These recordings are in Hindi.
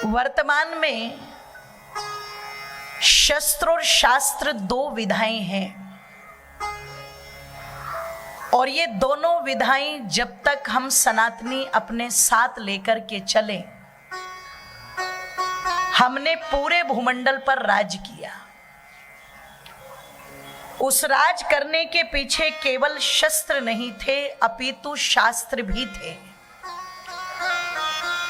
वर्तमान में शस्त्र और शास्त्र दो विधाएं हैं और ये दोनों विधाएं जब तक हम सनातनी अपने साथ लेकर के चले, हमने पूरे भूमंडल पर राज किया। उस राज करने के पीछे केवल शस्त्र नहीं थे, अपितु शास्त्र भी थे।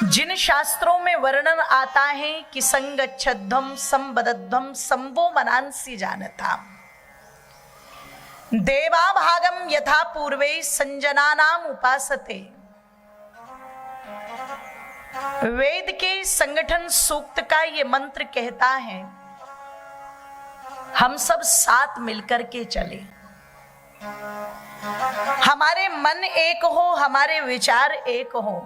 जिन शास्त्रों में वर्णन आता है कि संगच्छध्वम संबद्धम संभो मनांसी जानता, देवा भागम यथा पूर्वे संजनानाम उपासते। वेद के संगठन सूक्त का ये मंत्र कहता है हम सब साथ मिलकर के चले, हमारे मन एक हो, हमारे विचार एक हो।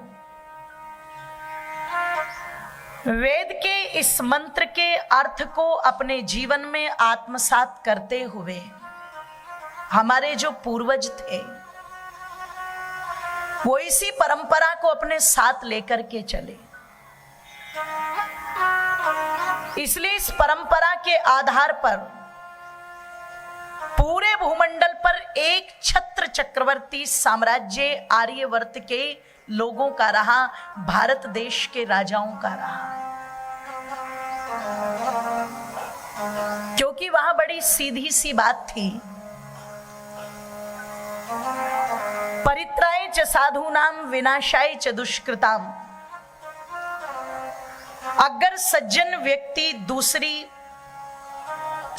वेद के इस मंत्र के अर्थ को अपने जीवन में आत्मसात करते हुए हमारे जो पूर्वज थे वो इसी परंपरा को अपने साथ लेकर के चले। इसलिए इस परंपरा के आधार पर पूरे भूमंडल पर एक छत्र चक्रवर्ती साम्राज्य आर्यवर्त के लोगों का रहा, भारत देश के राजाओं का रहा। क्योंकि वहां बड़ी सीधी सी बात थी, परित्राय च साधूनाम विनाशाय च दुष्कृताम। अगर सज्जन व्यक्ति दूसरी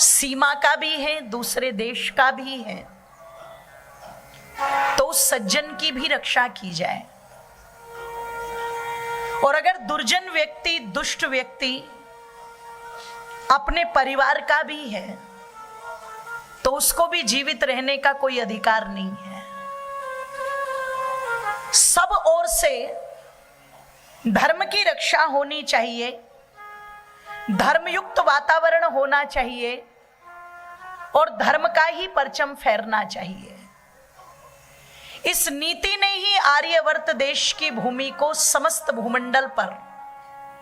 सीमा का भी है, दूसरे देश का भी है, तो उस सज्जन की भी रक्षा की जाए। और अगर दुर्जन व्यक्ति, दुष्ट व्यक्ति अपने परिवार का भी है तो उसको भी जीवित रहने का कोई अधिकार नहीं है। सब ओर से धर्म की रक्षा होनी चाहिए, धर्मयुक्त वातावरण होना चाहिए और धर्म का ही परचम फहरना चाहिए। इस नीति ने ही आर्यवर्त देश की भूमि को समस्त भूमंडल पर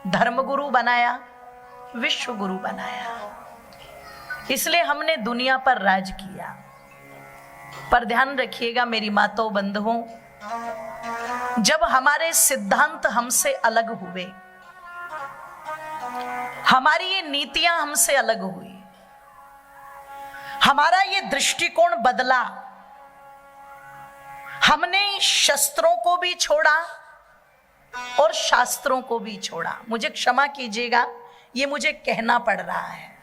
धर्मगुरु बनाया, विश्व गुरु बनाया। इसलिए हमने दुनिया पर राज किया। पर ध्यान रखिएगा मेरी माताओं बंधुओं, जब हमारे सिद्धांत हमसे अलग हुए, हमारी ये नीतियां हमसे अलग हुई, हमारा ये दृष्टिकोण बदला, हमने शस्त्रों को भी छोड़ा और शास्त्रों को भी छोड़ा। मुझे क्षमा कीजिएगा, ये मुझे कहना पड़ रहा है।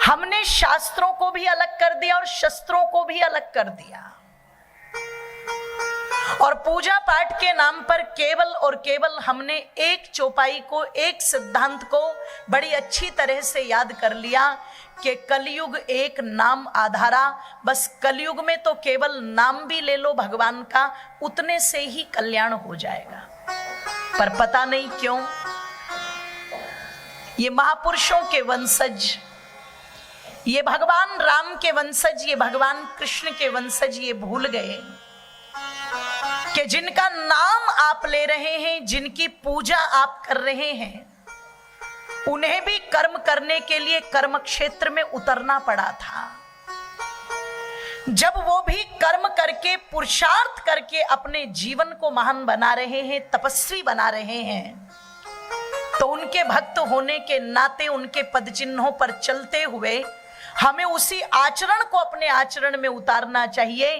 हमने शास्त्रों को भी अलग कर दिया और शस्त्रों को भी अलग कर दिया और पूजा पाठ के नाम पर केवल और केवल हमने एक चौपाई को, एक सिद्धांत को बड़ी अच्छी तरह से याद कर लिया कि कलयुग एक नाम आधारा। बस कलयुग में तो केवल नाम भी ले लो भगवान का, उतने से ही कल्याण हो जाएगा। पर पता नहीं क्यों ये महापुरुषों के वंशज, ये भगवान राम के वंशज, ये भगवान कृष्ण के वंशज ये भूल गए कि जिनका नाम आप ले रहे हैं, जिनकी पूजा आप कर रहे हैं, उन्हें भी कर्म करने के लिए कर्म क्षेत्र में उतरना पड़ा था। जब वो भी कर्म करके, पुरुषार्थ करके अपने जीवन को महान बना रहे हैं, तपस्वी बना रहे हैं, तो उनके भक्त होने के नाते उनके पद चिन्हों पर चलते हुए हमें उसी आचरण को अपने आचरण में उतारना चाहिए।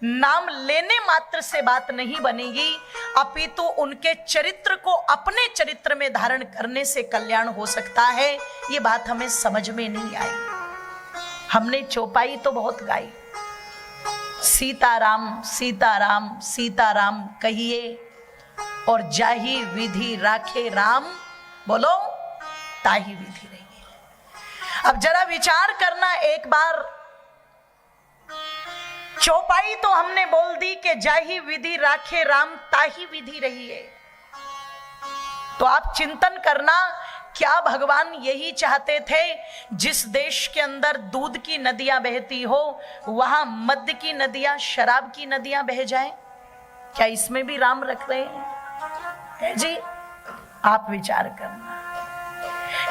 नाम लेने मात्र से बात नहीं बनेगी, अपितु उनके चरित्र को अपने चरित्र में धारण करने से कल्याण हो सकता है। ये बात हमें समझ में नहीं आई। हमने चौपाई तो बहुत गाई, सीताराम सीताराम सीताराम कहिए और जाहि विधि राखे राम, बोलो ताही विधि रही। अब जरा विचार करना एक बार, चौपाई तो हमने बोल दी कि जाही विधि राखे राम ताही विधि रही है। तो आप चिंतन करना, क्या भगवान यही चाहते थे जिस देश के अंदर दूध की नदियां बहती हो वहां मद्य की नदियां, शराब की नदियां बह जाएं? क्या इसमें भी राम रख रहे हैं जी? आप विचार करना,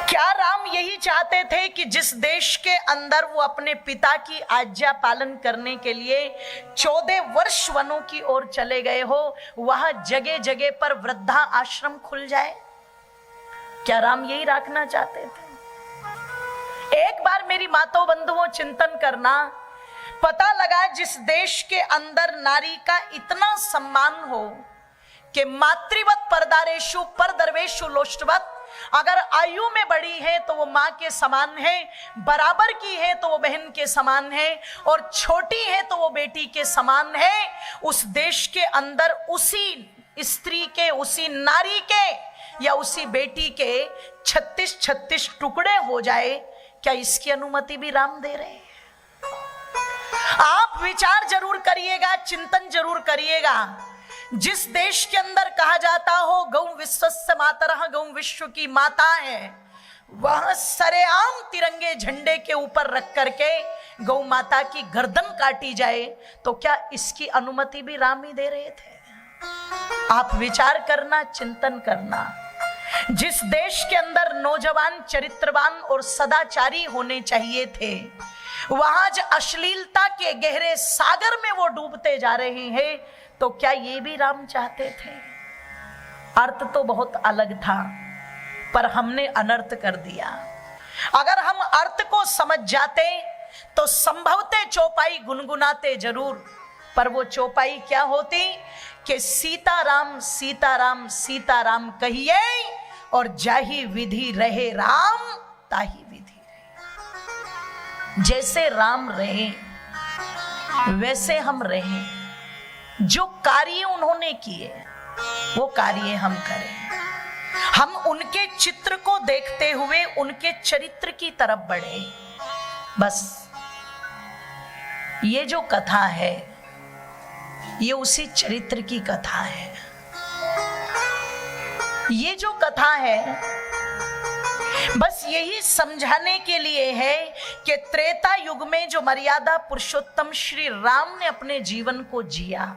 क्या राम यही चाहते थे कि जिस देश के अंदर वो अपने पिता की आज्ञा पालन करने के लिए 14 वर्ष वनों की ओर चले गए हो, वहां जगह जगह पर वृद्धा आश्रम खुल जाए? क्या राम यही रखना चाहते थे? एक बार मेरी माताओं बंधुओं चिंतन करना, पता लगा जिस देश के अंदर नारी का इतना सम्मान हो कि मातृवत परदारेशु परदर्वेशु लोष्टवत, अगर आयु में बड़ी है तो वो माँ के समान है, बराबर की है तो वो बहन के समान है, और छोटी है तो वो बेटी के समान है, उस देश के अंदर उसी स्त्री के, उसी नारी के या उसी बेटी के 36 टुकड़े हो जाए, क्या इसकी अनुमति भी राम दे रहे हैं? आप विचार जरूर करिएगा, चिंतन जरूर करिएगा। जिस देश के अंदर कहा जाता हो गौ विश्वस्य मातरः, गौ विश्व की माता है, वहां सरेआम तिरंगे झंडे के ऊपर रख करके गौ माता की गर्दन काटी जाए, तो क्या इसकी अनुमति भी राम ही दे रहे थे? आप विचार करना, चिंतन करना। जिस देश के अंदर नौजवान चरित्रवान और सदाचारी होने चाहिए थे, वहां जो अश्लीलता के गहरे सागर में वो डूबते जा रहे हैं, तो क्या ये भी राम चाहते थे? अर्थ तो बहुत अलग था, पर हमने अनर्थ कर दिया। अगर हम अर्थ को समझ जाते तो संभवते चौपाई गुनगुनाते जरूर, पर वो चौपाई क्या होती कि सीताराम सीताराम सीताराम कहिए और जाही विधि रहे राम ताही विधि रहे। जैसे राम रहे वैसे हम रहे, जो कार्य उन्होंने किए वो कार्य हम करें, हम उनके चित्र को देखते हुए उनके चरित्र की तरफ बढ़े। बस ये जो कथा है ये उसी चरित्र की कथा है। ये जो कथा है बस यही समझाने के लिए है कि त्रेता युग में जो मर्यादा पुरुषोत्तम श्री राम ने अपने जीवन को जिया,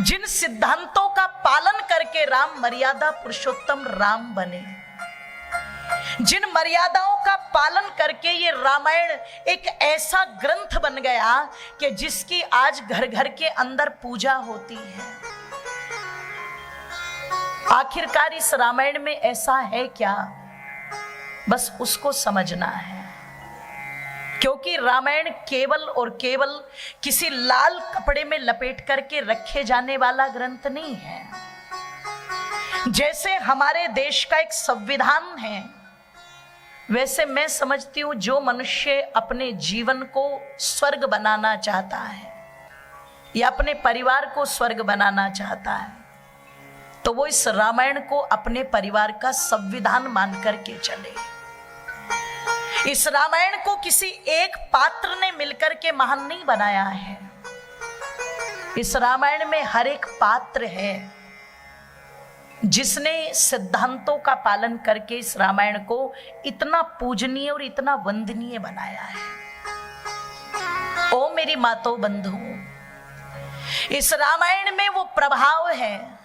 जिन सिद्धांतों का पालन करके राम मर्यादा पुरुषोत्तम राम बने, जिन मर्यादाओं का पालन करके ये रामायण एक ऐसा ग्रंथ बन गया कि जिसकी आज घर घर के अंदर पूजा होती है। आखिरकार इस रामायण में ऐसा है क्या, बस उसको समझना है। क्योंकि रामायण केवल और केवल किसी लाल कपड़े में लपेट करके रखे जाने वाला ग्रंथ नहीं है। जैसे हमारे देश का एक संविधान है, वैसे मैं समझती हूं जो मनुष्य अपने जीवन को स्वर्ग बनाना चाहता है या अपने परिवार को स्वर्ग बनाना चाहता है, तो वो इस रामायण को अपने परिवार का संविधान मान करके चले। इस रामायण को किसी एक पात्र ने मिलकर के महान नहीं बनाया है। इस रामायण में हर एक पात्र है जिसने सिद्धांतों का पालन करके इस रामायण को इतना पूजनीय और इतना वंदनीय बनाया है। ओ मेरी मातों बंधुओं, इस रामायण में वो प्रभाव है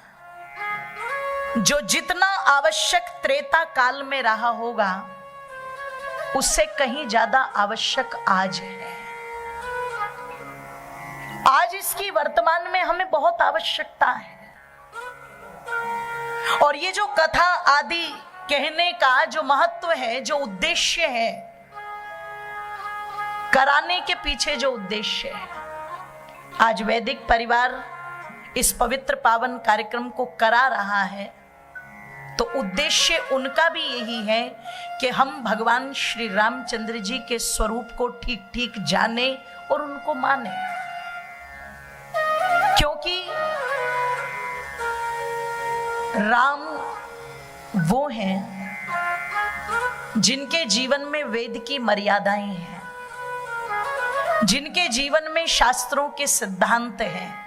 जो जितना आवश्यक त्रेता काल में रहा होगा उससे कहीं ज्यादा आवश्यक आज है। आज इसकी वर्तमान में हमें बहुत आवश्यकता है। और ये जो कथा आदि कहने का जो महत्व है, जो उद्देश्य है, कराने के पीछे जो उद्देश्य है, आज वैदिक परिवार इस पवित्र पावन कार्यक्रम को करा रहा है, तो उद्देश्य उनका भी यही है कि हम भगवान श्री रामचंद्र जी के स्वरूप को ठीक ठीक जाने और उनको माने। क्योंकि राम वो हैं जिनके जीवन में वेद की मर्यादाएं हैं, जिनके जीवन में शास्त्रों के सिद्धांत हैं,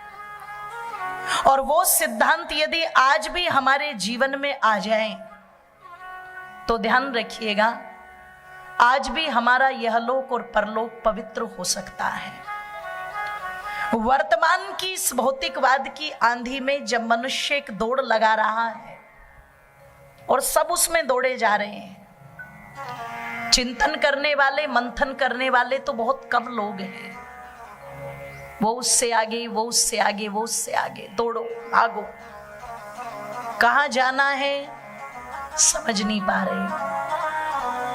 और वो सिद्धांत यदि आज भी हमारे जीवन में आ जाएं तो ध्यान रखिएगा, आज भी हमारा यहलोक और परलोक पवित्र हो सकता है। वर्तमान की इस भौतिकवाद की आंधी में जब मनुष्य एक दौड़ लगा रहा है और सब उसमें दौड़े जा रहे हैं। चिंतन करने वाले, मंथन करने वाले तो बहुत कम लोग हैं। वो उससे आगे, वो उससे आगे, वो उससे आगे, दौड़ो भागो। कहाँ जाना है समझ नहीं पा रहे,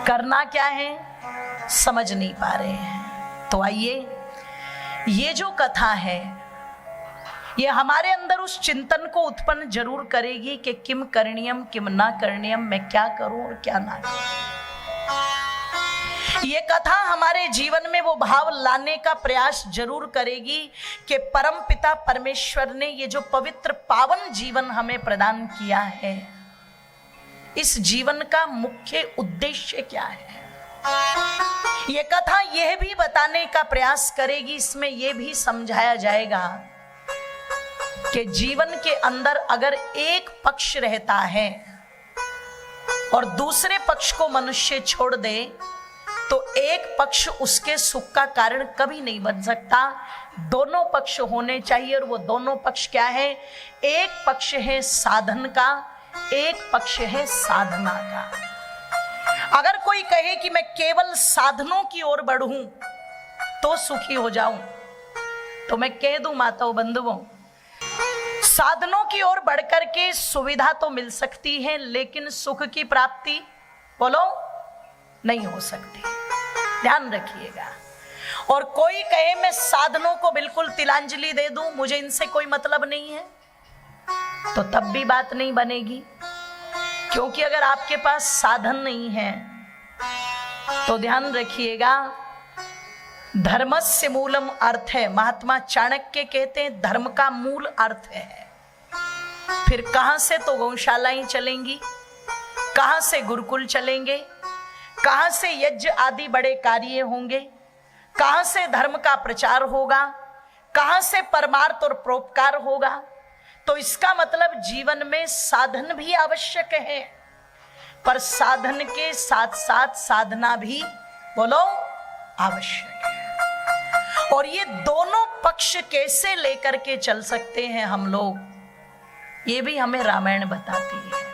करना क्या है समझ नहीं पा रहे हैं। तो आइए, ये जो कथा है ये हमारे अंदर उस चिंतन को उत्पन्न जरूर करेगी कि किम करणीयम किम ना करणीयम, मैं क्या करूं और क्या ना करूं। ये कथा हमारे जीवन में वो भाव लाने का प्रयास जरूर करेगी कि परम पिता परमेश्वर ने ये जो पवित्र पावन जीवन हमें प्रदान किया है, इस जीवन का मुख्य उद्देश्य क्या है। ये कथा यह भी बताने का प्रयास करेगी, इसमें यह भी समझाया जाएगा कि जीवन के अंदर अगर एक पक्ष रहता है और दूसरे पक्ष को मनुष्य छोड़ दे तो एक पक्ष उसके सुख का कारण कभी नहीं बन सकता। दोनों पक्ष होने चाहिए, और वो दोनों पक्ष क्या है? एक पक्ष है साधन का, एक पक्ष है साधना का। अगर कोई कहे कि मैं केवल साधनों की ओर बढ़ूं तो सुखी हो जाऊं, तो मैं कह दूं माताओं बंधुओं, साधनों की ओर बढ़कर के सुविधा तो मिल सकती है, लेकिन सुख की प्राप्ति बोलो नहीं हो सकती। ध्यान रखिएगा। और कोई कहे मैं साधनों को बिल्कुल तिलांजलि दे दूं, मुझे इनसे कोई मतलब नहीं है, तो तब भी बात नहीं बनेगी। क्योंकि अगर आपके पास साधन नहीं है तो ध्यान रखिएगा, धर्मस्य मूलम अर्थ है। महात्मा चाणक्य कहते हैं धर्म का मूल अर्थ है। फिर कहां से तो गौशालाएं चलेंगी, कहां से गुरुकुल चलेंगे, कहां से यज्ञ आदि बड़े कार्य होंगे, कहां से धर्म का प्रचार होगा, कहां से परमार्थ और परोपकार होगा। तो इसका मतलब जीवन में साधन भी आवश्यक है, पर साधन के साथ साथ साधना भी बोलो आवश्यक है। और ये दोनों पक्ष कैसे लेकर के चल सकते हैं हम लोग, ये भी हमें रामायण बताती है।